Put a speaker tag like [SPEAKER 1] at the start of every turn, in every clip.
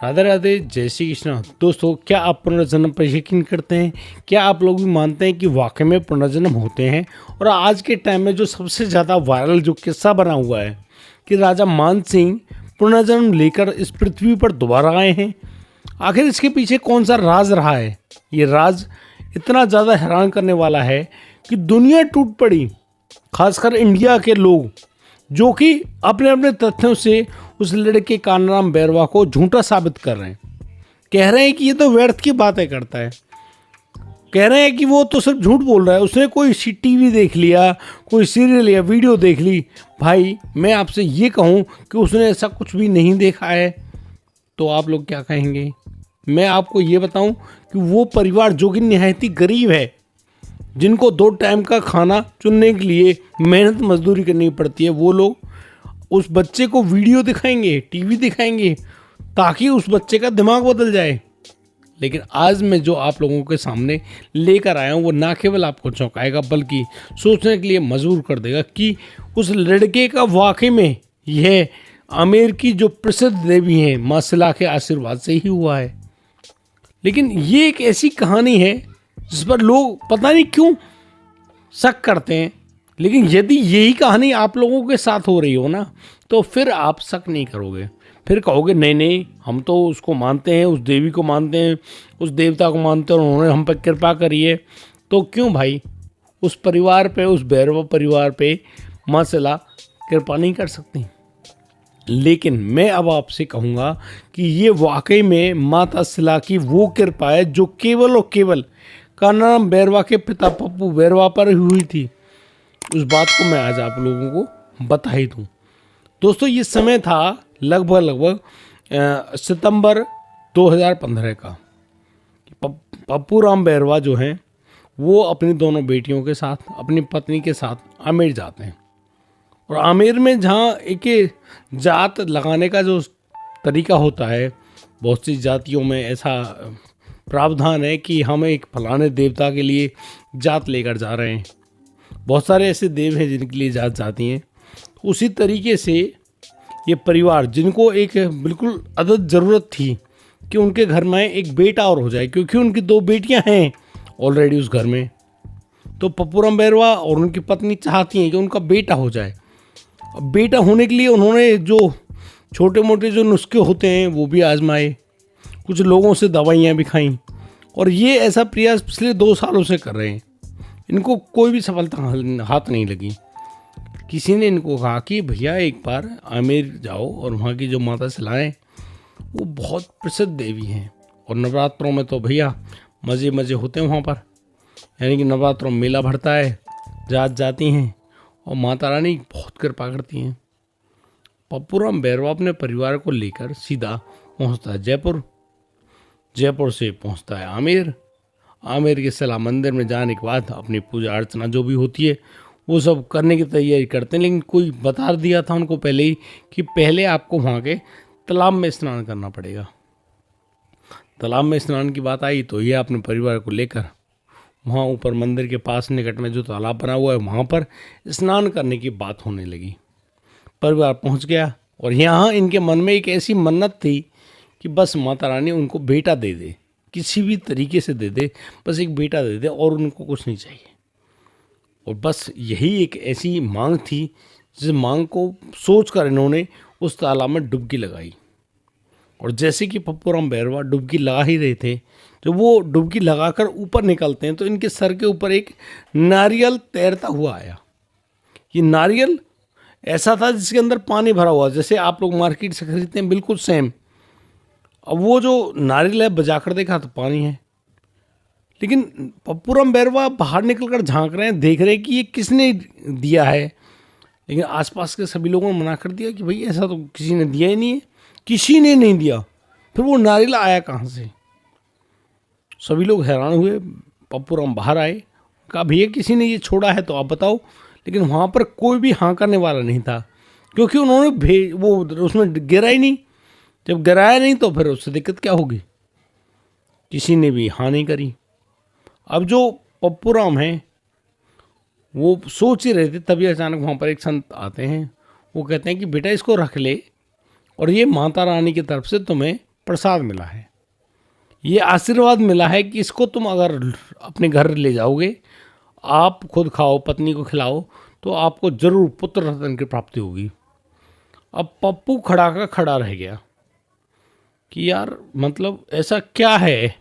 [SPEAKER 1] राधे राधे, जय श्री कृष्ण। दोस्तों, क्या आप पुनर्जन्म पर यकीन करते हैं? क्या आप लोग भी मानते हैं कि वाकई में पुनर्जन्म होते हैं? और आज के टाइम में जो सबसे ज़्यादा वायरल जो किस्सा बना हुआ है कि राजा मान सिंह पुनर्जन्म लेकर इस पृथ्वी पर दोबारा आए हैं, आखिर इसके पीछे कौन सा राज रहा है? ये राज इतना ज़्यादा हैरान करने वाला है कि दुनिया टूट पड़ी, खासकर इंडिया के लोग जो कि अपने अपने तथ्यों से उस लड़के कान्हाराम बैरवा को झूठा साबित कर रहे हैं। कह रहे हैं कि ये तो व्यर्थ की बातें करता है, कह रहे हैं कि वो तो सिर्फ झूठ बोल रहा है, उसने कोई टीवी देख लिया, कोई सीरियल या वीडियो देख ली। भाई, मैं आपसे ये कहूँ कि उसने ऐसा कुछ भी नहीं देखा है तो आप लोग क्या कहेंगे? मैं आपको ये बताऊं कि वो परिवार जो कि निहायत ही गरीब है, जिनको 2 टाइम का खाना चुनने के लिए मेहनत मजदूरी करनी पड़ती है, वो लोग उस बच्चे को वीडियो दिखाएंगे, टीवी दिखाएंगे ताकि उस बच्चे का दिमाग बदल जाए। लेकिन आज मैं जो आप लोगों के सामने लेकर आया हूँ वो ना केवल आपको चौंकाएगा बल्कि सोचने के लिए मजबूर कर देगा कि उस लड़के का वाकई में यह आमेर की जो प्रसिद्ध देवी हैं माँ शिला के आशीर्वाद से ही हुआ है। लेकिन ये एक ऐसी कहानी है जिस पर लोग पता नहीं क्यों शक करते हैं। लेकिन यदि यही कहानी आप लोगों के साथ हो रही हो ना, तो फिर आप शक नहीं करोगे, फिर कहोगे नहीं नहीं, हम तो उसको मानते हैं, उस देवी को मानते हैं, उस देवता को मानते हैं, उन्होंने हम पर कृपा करी है। तो क्यों भाई उस परिवार पे, उस भैरव परिवार पे माँ शिला कृपा नहीं कर सकती? लेकिन मैं अब आपसे कहूँगा कि ये वाकई में माता शिला की वो कृपा है जो केवल और केवल कान्हाराम बैरवा के पिता पप्पू बैरवा पर हुई थी। उस बात को मैं आज आप लोगों को बता ही दूँ। दोस्तों, ये समय था लगभग सितंबर 2015 का। पप्पू राम बैरवा जो हैं वो अपनी दोनों बेटियों के साथ, अपनी पत्नी के साथ आमेर जाते हैं। और आमेर में जहाँ एक जात लगाने का जो तरीका होता है, बहुत सी जातियों में ऐसा प्रावधान है कि हम एक फलाने देवता के लिए जात लेकर जा रहे हैं। बहुत सारे ऐसे देव हैं जिनके लिए जात जाती हैं। उसी तरीके से ये परिवार, जिनको एक बिल्कुल अदद ज़रूरत थी कि उनके घर में एक बेटा और हो जाए, क्योंकि उनकी 2 बेटियां हैं ऑलरेडी उस घर में, तो पप्पूराम बैरवा और उनकी पत्नी चाहती हैं कि उनका बेटा हो जाए। अब बेटा होने के लिए उन्होंने जो छोटे मोटे जो नुस्खे होते हैं वो भी आजमाए, कुछ लोगों से दवाइयाँ भी खाईं, और ये ऐसा प्रयास पिछले 2 सालों से कर रहे हैं। इनको कोई भी सफलता हाथ नहीं लगी। किसी ने इनको कहा कि भैया एक बार आमेर जाओ और वहाँ की जो माता शिलाएँ वो बहुत प्रसिद्ध देवी हैं, और नवरात्रों में तो भैया मज़े मज़े होते हैं वहाँ पर। यानी कि नवरात्रों में मेला भरता है, जात जाती हैं और माता रानी बहुत कृपा करती हैं। पप्पूराम बैरवा अपने परिवार को लेकर सीधा पहुँचता है जयपुर, जयपुर से पहुँचता है आमेर। आमेर के शिला मंदिर में जाने के बाद अपनी पूजा अर्चना जो भी होती है वो सब करने की तैयारी करते हैं। लेकिन कोई बता दिया था उनको पहले ही कि पहले आपको वहाँ के तालाब में स्नान करना पड़ेगा। तालाब में स्नान की बात आई तो ये अपने परिवार को लेकर वहाँ ऊपर मंदिर के पास निकट में जो तालाब बना हुआ है वहाँ पर स्नान करने की बात होने लगी। परिवार पहुँच गया और यहाँ इनके मन में एक ऐसी मन्नत थी कि बस माता रानी उनको बेटा दे दे, किसी भी तरीके से दे दे, बस एक बेटा दे दे और उनको कुछ नहीं चाहिए। और बस यही एक ऐसी मांग थी जिस मांग को सोचकर इन्होंने उस तालाब में डुबकी लगाई। और जैसे कि पप्पूराम बैरवा डुबकी लगा ही रहे थे, जब वो डुबकी लगाकर ऊपर निकलते हैं तो इनके सर के ऊपर एक नारियल तैरता हुआ आया। ये नारियल ऐसा था जिसके अंदर पानी भरा हुआ, जैसे आप लोग मार्केट से खरीदते हैं, बिल्कुल सेम। अब वो जो नारियल है बजाकर देखा तो पानी है। लेकिन पप्पूराम बैरवा बाहर निकलकर झांक रहे हैं, देख रहे हैं कि ये किसने दिया है। लेकिन आसपास के सभी लोगों ने मना कर दिया कि भाई ऐसा तो किसी ने दिया ही नहीं है, किसी ने नहीं दिया। फिर वो नारियल आया कहाँ से? सभी लोग हैरान हुए। पप्पूराम बाहर आए, कहा भैया किसी ने ये छोड़ा है तो आप बताओ। लेकिन वहाँ पर कोई भी हाँ करने वाला नहीं था, क्योंकि उन्होंने वो उसमें गिरा ही नहीं। जब गिराया नहीं तो फिर उससे दिक्कत क्या होगी? किसी ने भी हाँ नहीं करी। अब जो पप्पूराम हैं वो सोच ही रहे थे, तभी अचानक वहाँ पर एक संत आते हैं। वो कहते हैं कि बेटा इसको रख ले और ये माता रानी की तरफ से तुम्हें प्रसाद मिला है, ये आशीर्वाद मिला है कि इसको तुम अगर अपने घर ले जाओगे, आप खुद खाओ, पत्नी को खिलाओ, तो आपको जरूर पुत्र रत्न की प्राप्ति होगी। अब पप्पू खड़ा का खड़ा रह गया कि यार मतलब ऐसा क्या है,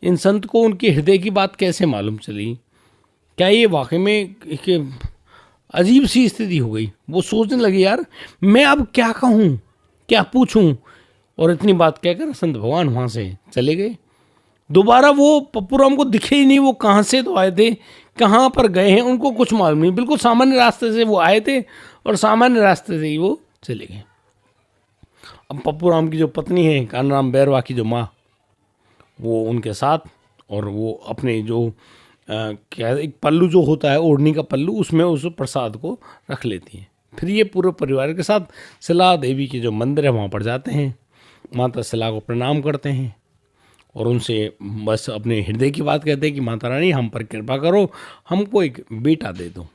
[SPEAKER 1] इन संत को उनके हृदय की बात कैसे मालूम चली, क्या ये वाकई में एक अजीब सी स्थिति हो गई। वो सोचने लगे यार मैं अब क्या कहूँ, क्या पूछूं, और इतनी बात कहकर संत भगवान वहाँ से चले गए। दोबारा वो पप्पूराम को दिखे ही नहीं, वो कहाँ से तो आए थे, कहाँ पर गए हैं उनको कुछ मालूम नहीं। बिल्कुल सामान्य रास्ते से वो आए थे और सामान्य रास्ते से ही वो चले गए। अब पप्पूराम की जो पत्नी है कानाराम बैरवा की जो माँ, वो उनके साथ, और वो अपने जो क्या एक पल्लू जो होता है ओढ़नी का पल्लू, उसमें उस प्रसाद को रख लेती हैं। फिर ये पूरे परिवार के साथ शिला देवी के जो मंदिर है वहाँ पर जाते हैं, माता शिला को प्रणाम करते हैं और उनसे बस अपने हृदय की बात कहते हैं कि माता रानी हम पर कृपा करो, हमको एक बेटा दे दो।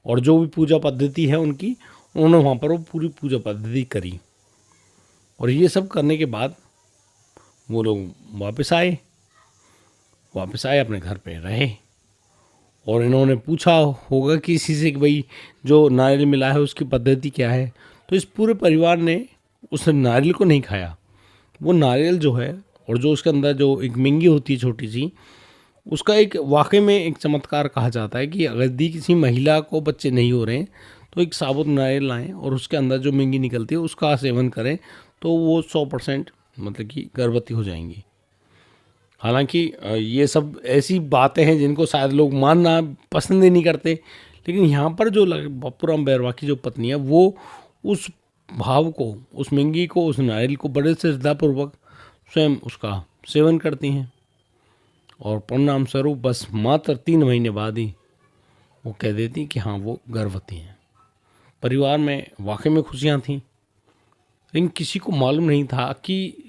[SPEAKER 1] और जो भी पूजा पद्धति है उनकी, उन्होंने वहाँ पर वो पूरी पूजा पद्धति करी। और ये सब करने के बाद वो लोग वापस आए अपने घर पे रहे। और इन्होंने पूछा होगा किसी से कि भाई जो नारियल मिला है उसकी पद्धति क्या है, तो इस पूरे परिवार ने उस नारियल को नहीं खाया। वो नारियल जो है और जो उसके अंदर जो एक मिंगी होती है छोटी सी, उसका एक वाकई में एक चमत्कार कहा जाता है कि अगर यदि किसी महिला को बच्चे नहीं हो रहे हैं तो एक साबुत नारियल लाएं और उसके अंदर जो मिंगी निकलती है उसका सेवन करें तो वो 100% मतलब कि गर्भवती हो जाएंगी। हालांकि ये सब ऐसी बातें हैं जिनको शायद लोग मानना पसंद ही नहीं करते, लेकिन यहाँ पर जो पप्पूराम बैरवा की जो पत्नी है वो उस भाव को, उस मिंगी को, उस नारियल को बड़े से श्रद्धापूर्वक स्वयं उसका सेवन करती हैं। और परिणाम स्वरूप बस मात्र 3 महीने बाद ही वो कह देती कि हाँ वो गर्भवती हैं। परिवार में वाकई में खुशियाँ थीं, लेकिन किसी को मालूम नहीं था कि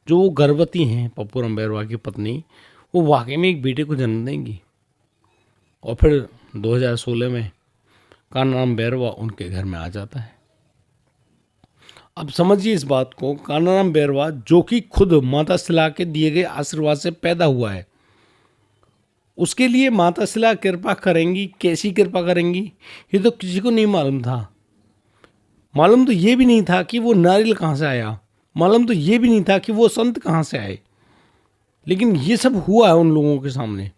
[SPEAKER 1] जो वो गर्भवती हैं पप्पूराम बैरवा की पत्नी, वो वाकई में एक बेटे को जन्म देंगी। और फिर 2016 में कानाराम बैरवा उनके घर में आ जाता है। अब समझिए इस बात को, कानाराम बैरवा जो कि खुद माता शिला के दिए गए आशीर्वाद से पैदा हुआ है, उसके लिए माता शिला कृपा करेंगी, कैसी कृपा करेंगी ये तो किसी को नहीं मालूम था। मालूम तो ये भी नहीं था कि वो नारियल कहाँ से आया, मालूम तो ये भी नहीं था कि वो संत कहाँ से आए, लेकिन ये सब हुआ है उन लोगों के सामने।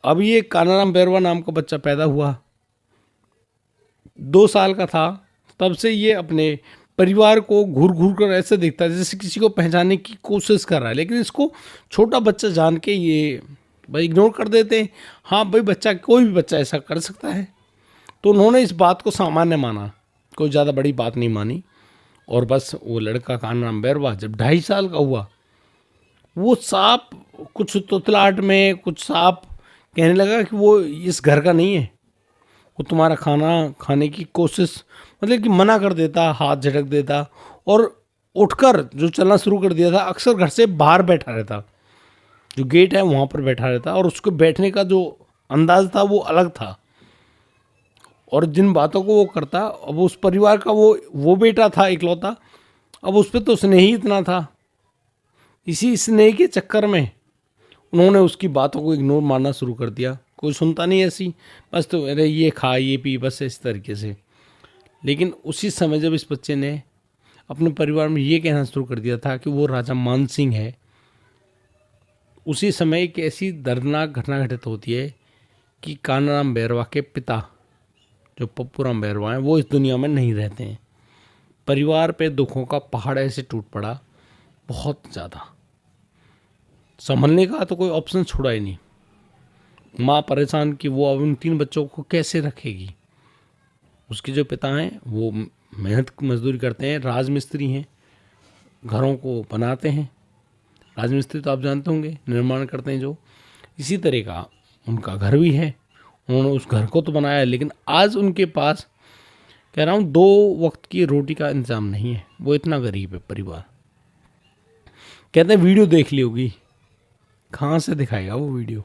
[SPEAKER 1] अब ये कानाराम बैरवा नाम का बच्चा पैदा हुआ, 2 साल का था, तब से ये अपने परिवार को घूर घूर कर ऐसे देखता है जैसे किसी को पहचानने की कोशिश कर रहा है, लेकिन इसको छोटा बच्चा जान के ये भाई इग्नोर कर देते हैं। हाँ भाई बच्चा, कोई भी बच्चा ऐसा कर सकता है। तो उन्होंने इस बात को सामान्य माना, कोई ज़्यादा बड़ी बात नहीं मानी। और बस वो लड़का कानाराम बैरवा जब 2.5 साल का हुआ, वो सांप कुछ तोतलाहट में कुछ सांप कहने लगा कि वो इस घर का नहीं है, वो तुम्हारा खाना खाने की कोशिश मतलब कि मना कर देता, हाथ झटक देता और उठकर जो चलना शुरू कर दिया था। अक्सर घर से बाहर बैठा रहता, जो गेट है वहाँ पर बैठा रहता, और उसको बैठने का जो अंदाज था वो अलग था। और जिन बातों को वो करता, अब उस परिवार का वो बेटा था इकलौता, अब उस पर तो स्नेह ही इतना था। इसी स्नेह के चक्कर में उन्होंने उसकी बातों को इग्नोर मारना शुरू कर दिया। कोई सुनता नहीं ऐसी, बस तो अरे ये खा ये पी, बस इस तरीके से। लेकिन उसी समय जब इस बच्चे ने अपने परिवार में ये कहना शुरू कर दिया था कि वो राजा मानसिंह है, उसी समय एक ऐसी दर्दनाक घटना घटित होती है कि कानाराम बैरवा के पिता जो पप्पूराम बैरवा हैं वो इस दुनिया में नहीं रहते हैं। परिवार पे दुखों का पहाड़ ऐसे टूट पड़ा, बहुत ज़्यादा। संभलने का तो कोई ऑप्शन छोड़ा ही नहीं। माँ परेशान कि वो अब उन 3 बच्चों को कैसे रखेगी। उसके जो पिता हैं वो मेहनत मजदूरी करते हैं, राजमिस्त्री हैं, घरों को बनाते हैं। राजमिस्त्री तो आप जानते होंगे, निर्माण करते हैं जो, इसी तरह का उनका घर भी है। उन्होंने उस घर को तो बनाया, लेकिन आज उनके पास कह रहा हूँ 2 वक्त की रोटी का इंतजाम नहीं है। वो इतना गरीब है परिवार। कहते हैं वीडियो देख ली होगी, कहाँ से दिखाएगा वो वीडियो।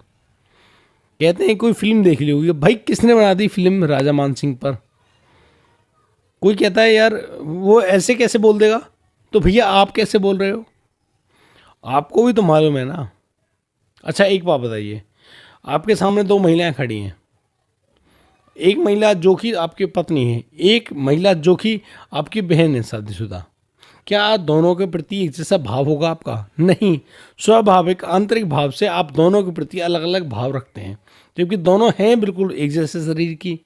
[SPEAKER 1] कहते हैं कोई फिल्म देख ली होगी। भाई किसने बना दी फिल्म राजा मानसिंह पर? कोई कहता है यार वो ऐसे कैसे बोल देगा, तो भैया आप कैसे बोल रहे हो? आपको भी तो मालूम है ना। अच्छा एक बात बताइए, आपके सामने दो महिलाएं खड़ी हैं, एक महिला जो कि आपकी पत्नी है, एक महिला जो कि आपकी बहन है शादीशुदा, क्या दोनों के प्रति एक जैसा भाव होगा आपका? नहीं। स्वाभाविक आंतरिक भाव से आप दोनों के प्रति अलग अलग भाव रखते हैं, जबकि दोनों हैं बिल्कुल एक जैसे शरीर की।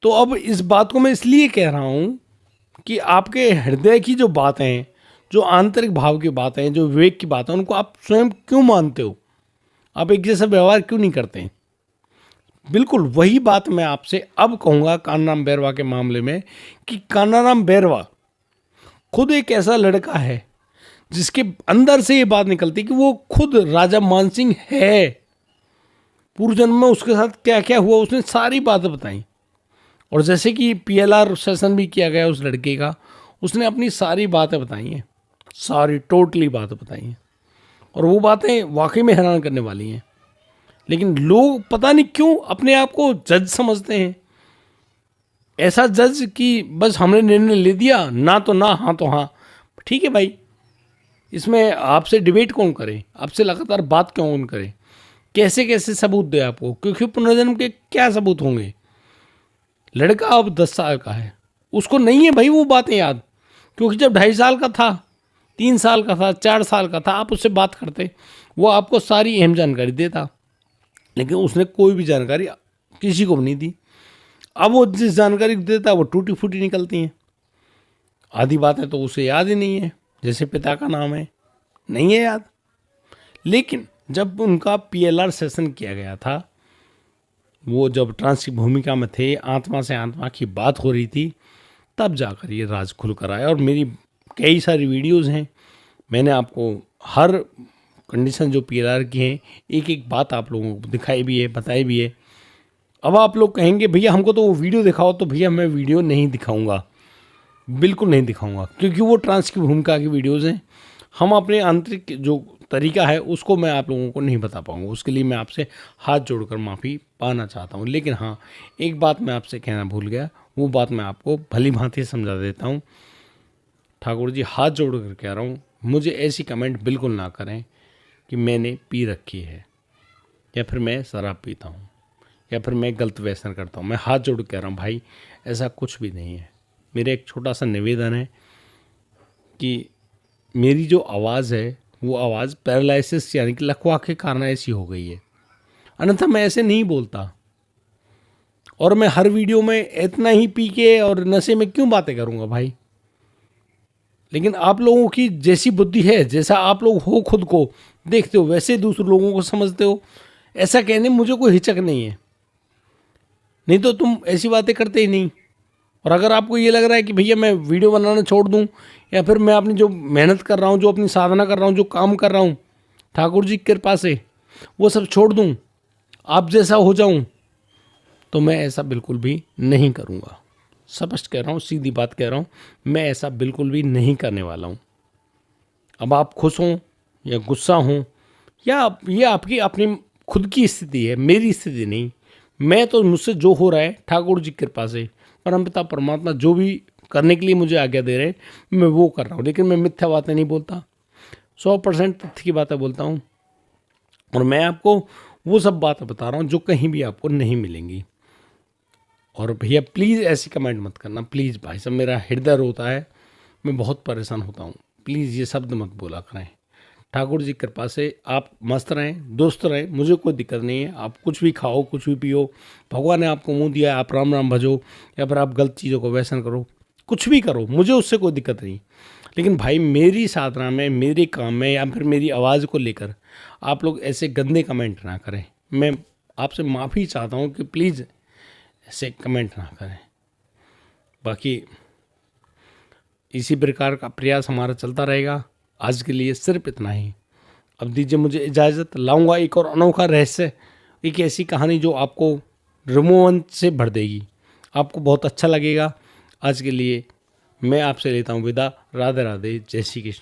[SPEAKER 1] तो अब इस बात को मैं इसलिए कह रहा हूं कि आपके हृदय की जो बातें हैं, जो आंतरिक भाव की बातें हैं, जो विवेक की बातें हैं, उनको आप स्वयं क्यों मानते हो? आप एक जैसा व्यवहार क्यों नहीं करते हैं? बिल्कुल वही बात मैं आपसे अब कहूंगा कान्नाराम बैरवा के मामले में, कि कान्नाराम बैरवा खुद एक ऐसा लड़का है जिसके अंदर से ये बात निकलती कि वो खुद राजा मानसिंह है। पूर्व जन्म में उसके साथ क्या क्या हुआ उसने सारी बातें बताई, और जैसे कि PLR सेशन भी किया गया उस लड़के का, उसने अपनी सारी बातें बताई हैं, सारी टोटली बातें बताई हैं, और वो बातें वाकई में हैरान करने वाली हैं। लेकिन लोग पता नहीं क्यों अपने आप को जज समझते हैं, ऐसा जज कि बस हमने निर्णय ले दिया, ना तो ना, हाँ तो हाँ। ठीक है भाई, इसमें आपसे डिबेट कौन करे? आपसे लगातार बात कौन करे? कैसे कैसे सबूत दे आपको? क्योंकि पुनर्जन्म के क्या सबूत होंगे? लड़का अब 10 साल का है, उसको नहीं है भाई वो बातें याद, क्योंकि जब 2.5 साल का था, 3 साल का था, 4 साल का था, आप उससे बात करते, वो आपको सारी अहम जानकारी देता, लेकिन उसने कोई भी जानकारी किसी को भी नहीं दी। अब वो जिस जानकारी देता है वो टूटी फूटी निकलती हैं, आधी बातें तो उसे याद ही नहीं है, जैसे पिता का नाम है, नहीं है याद। लेकिन जब उनका PLR सेशन किया गया था, वो जब ट्रांस की भूमिका में थे, आत्मा से आत्मा की बात हो रही थी, तब जाकर ये राज खुल कर आया। और मेरी कई सारी वीडियोस हैं, मैंने आपको हर कंडीशन जो PLR की हैं एक एक बात आप लोगों को दिखाई भी है, बताई भी है। अब आप लोग कहेंगे भैया हमको तो वो वीडियो दिखाओ, तो भैया मैं वीडियो नहीं दिखाऊंगा, बिल्कुल नहीं दिखाऊंगा, क्योंकि वो ट्रांस की भूमिका की वीडियोज़ हैं। हम अपने आंतरिक जो तरीका है उसको मैं आप लोगों को नहीं बता पाऊंगा, उसके लिए मैं आपसे हाथ जोड़कर माफ़ी पाना चाहता हूँ। लेकिन हाँ, एक बात मैं आपसे कहना भूल गया, वो बात मैं आपको भली भांति समझा देता हूँ। ठाकुर जी, हाथ जोड़ कर कह रहा हूँ, मुझे ऐसी कमेंट बिल्कुल ना करें कि मैंने पी रखी है, या फिर मैं शराब पीता हूँ, या फिर मैं गलत व्यसन करता हूँ। मैं हाथ जोड़ कह रहा हूँ भाई, ऐसा कुछ भी नहीं है। मेरा एक छोटा सा निवेदन है कि मेरी जो आवाज़ है वो आवाज़ पैरालिसिस यानी कि लकवा के कारण ऐसी हो गई है, अन्यथा मैं ऐसे नहीं बोलता। और मैं हर वीडियो में इतना ही पी के और नशे में क्यों बातें करूँगा भाई? लेकिन आप लोगों की जैसी बुद्धि है, जैसा आप लोग हो खुद को देखते हो, वैसे दूसरे लोगों को समझते हो। ऐसा कहने में मुझे कोई हिचक नहीं है, नहीं तो तुम ऐसी बातें करते ही नहीं। और अगर आपको ये लग रहा है कि भैया मैं वीडियो बनाना छोड़ दूं, या फिर मैं अपनी जो मेहनत कर रहा हूं, जो अपनी साधना कर रहा हूं, जो काम कर रहा हूं ठाकुर जी की कृपा से, वो सब छोड़ दूं, आप जैसा हो जाऊं, तो मैं ऐसा बिल्कुल भी नहीं करूंगा। स्पष्ट कह रहा हूं, सीधी बात कह रहा हूं, मैं ऐसा बिल्कुल भी नहीं करने वाला हूं। अब आप खुश हों या गुस्सा हों, या ये आपकी अपनी खुद की स्थिति है, मेरी स्थिति नहीं। मैं तो मुझसे जो हो रहा है ठाकुर जी की कृपा से, परमपिता परमात्मा जो भी करने के लिए मुझे आज्ञा दे रहे हैं, मैं वो कर रहा हूँ। लेकिन मैं मिथ्या बातें नहीं बोलता, 100% तथ्य की बातें बोलता हूँ। और मैं आपको वो सब बातें बता रहा हूँ जो कहीं भी आपको नहीं मिलेंगी। और भैया प्लीज़ ऐसी कमेंट मत करना, प्लीज़ भाई साहब, मेरा हृदय रोता है, मैं बहुत परेशान होता हूँ। प्लीज़ ये शब्द मत बोला करें। ठाकुर जी कृपा से आप मस्त रहें, दुरुस्त रहें, मुझे कोई दिक्कत नहीं है। आप कुछ भी खाओ, कुछ भी पियो, भगवान ने आपको मुंह दिया, आप राम राम भजो, या फिर आप गलत चीज़ों को व्यसन करो, कुछ भी करो, मुझे उससे कोई दिक्कत नहीं। लेकिन भाई मेरी साधना में, मेरे काम में, या फिर मेरी आवाज़ को लेकर आप लोग ऐसे गंदे कमेंट ना करें। मैं आपसे माफ़ी चाहता हूँ कि प्लीज़ ऐसे कमेंट ना करें। बाकी इसी प्रकार का प्रयास हमारा चलता रहेगा। आज के लिए सिर्फ इतना ही। अब दीजिए मुझे इजाज़त। लाऊंगा एक और अनोखा रहस्य, एक ऐसी कहानी जो आपको रोमांच से भर देगी, आपको बहुत अच्छा लगेगा। आज के लिए मैं आपसे लेता हूँ विदा। राधे राधे, जय श्री कृष्ण।